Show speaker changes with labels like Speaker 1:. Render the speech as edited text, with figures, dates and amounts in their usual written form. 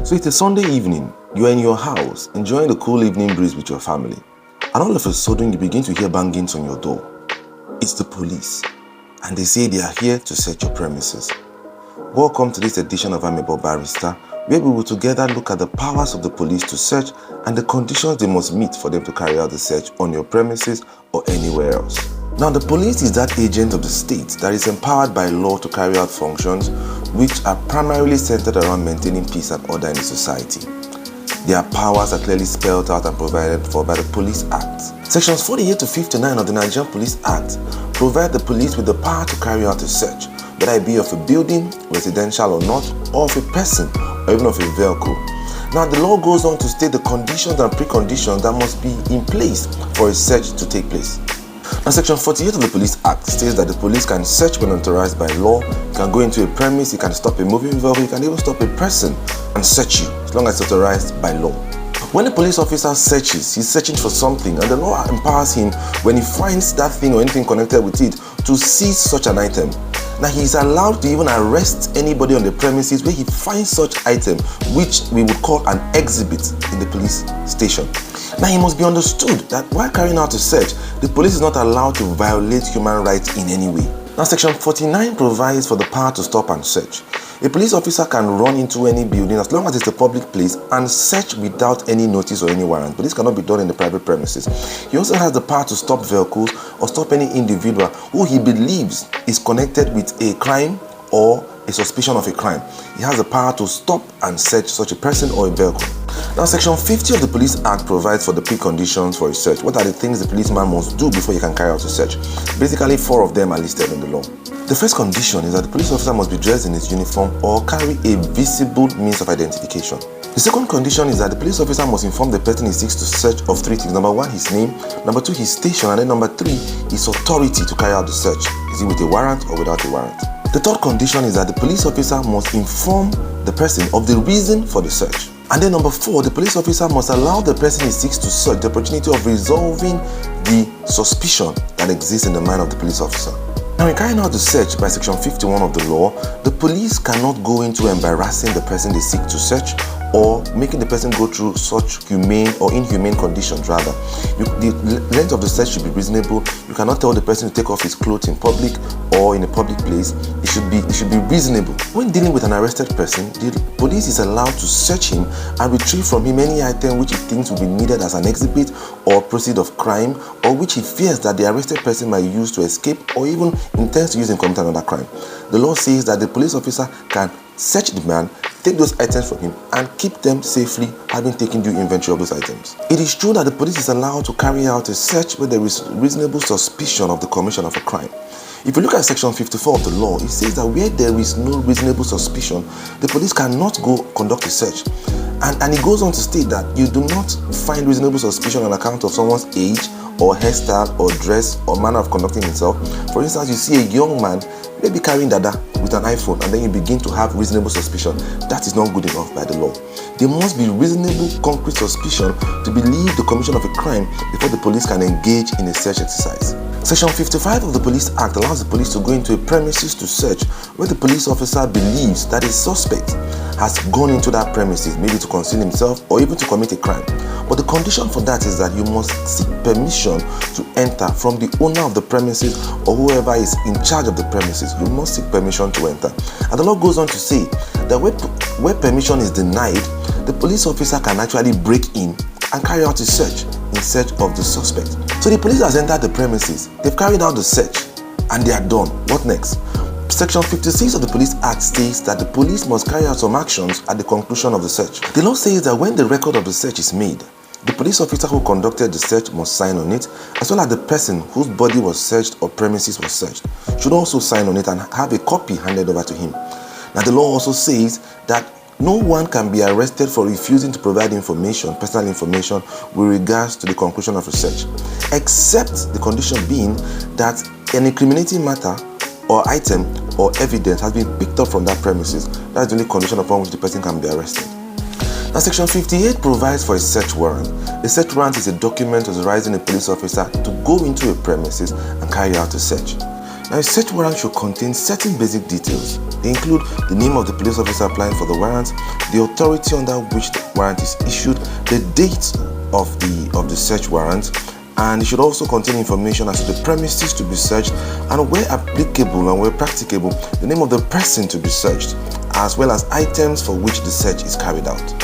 Speaker 1: So it's a Sunday evening, you are in your house, enjoying the cool evening breeze with your family, and all of a sudden you begin to hear bangings on your door. It's the police, and they say they are here to search your premises. Welcome to this edition of Amebo Barrister, where we will together look at the powers of the police to search and the conditions they must meet for them to carry out the search on your premises or anywhere else. Now, the police is that agent of the state that is empowered by law to carry out functions which are primarily centered around maintaining peace and order in the society. Their powers are clearly spelled out and provided for by the Police Act. Sections 48 to 59 of the Nigerian Police Act provide the police with the power to carry out a search, whether it be of a building, residential or not, or of a person, or even of a vehicle. Now, the law goes on to state the conditions and preconditions that must be in place for a search to take place. Now, Section 48 of the Police Act states that the police can search when authorized by law, you can go into a premise, you can stop a moving vehicle, you can even stop a person and search you, as long as it's authorized by law. When a police officer searches, he's searching for something, and the law empowers him, when he finds that thing or anything connected with it, to seize such an item. Now, he is allowed to even arrest anybody on the premises where he finds such item, which we would call an exhibit in the police station. Now, it must be understood that while carrying out a search, the police is not allowed to violate human rights in any way. Now, Section 49 provides for the power to stop and search. A police officer can run into any building as long as it's a public place and search without any notice or any warrant, but this cannot be done in the private premises. He also has the power to stop vehicles or stop any individual who he believes is connected with a crime or a suspicion of a crime. He has the power to stop and search such a person or a vehicle. Now, Section 50 of the Police Act provides for the preconditions for a search. What are the things the policeman must do before he can carry out a search? Basically, 4 of them are listed in the law. The first condition is that the police officer must be dressed in his uniform or carry a visible means of identification. The second condition is that the police officer must inform the person he seeks to search of 3 things. Number 1, his name. Number 2, his station. And then number 3, his authority to carry out the search. Is it with a warrant or without a warrant? The third condition is that the police officer must inform the person of the reason for the search. And then number 4, the police officer must allow the person he seeks to search the opportunity of resolving the suspicion that exists in the mind of the police officer. Now, in carrying out the search by Section 51 of the law, the police cannot go into embarrassing the person they seek to search or making the person go through such humane or inhumane conditions, rather. The length of the search should be reasonable. You cannot tell the person to take off his clothes in public or in a public place. It should be reasonable. When dealing with an arrested person, the police is allowed to search him and retrieve from him any item which he thinks will be needed as an exhibit or proceed of crime, or which he fears that the arrested person might use to escape or even intends to use in committing another crime. The law says that the police officer can search the man, take those items from him, and keep them safely, having taken due inventory of those items. It is true that the police is allowed to carry out a search where there is reasonable suspicion of the commission of a crime. If you look at Section 54 of the law, it says that where there is no reasonable suspicion, the police cannot go conduct a search. And it goes on to state that you do not find reasonable suspicion on account of someone's age or hairstyle or dress or manner of conducting himself. For instance, you see a young man maybe carrying dada with an iPhone, and then you begin to have reasonable suspicion. That is not good enough by the law. There must be reasonable concrete suspicion to believe the commission of a crime before the police can engage in a search exercise. Section 55 of the Police Act allows the police to go into a premises to search where the police officer believes that a suspect has gone into that premises, maybe to conceal himself or even to commit a crime. But the condition for that is that you must seek permission to enter from the owner of the premises or whoever is in charge of the premises. You must seek permission to enter. And the law goes on to say that where permission is denied, the police officer can actually break in and carry out a search in search of the suspect. So the police has entered the premises, they've carried out the search, and they are done. What next? Section 56 of the Police Act states that the police must carry out some actions at the conclusion of the search. The law says that when the record of the search is made, the police officer who conducted the search must sign on it, as well as the person whose body was searched or premises was searched should also sign on it and have a copy handed over to him. Now, the law also says that no one can be arrested for refusing to provide information, personal information, with regards to the conclusion of research, except the condition being that an incriminating matter or item or evidence has been picked up from that premises. That is the only condition upon which the person can be arrested. Now, Section 58 provides for a search warrant. A search warrant is a document authorizing a police officer to go into a premises and carry out a search. Now, a search warrant should contain certain basic details. They include the name of the police officer applying for the warrant, the authority under which the warrant is issued, the date of the search warrant, and it should also contain information as to the premises to be searched, and where applicable and where practicable, the name of the person to be searched, as well as items for which the search is carried out.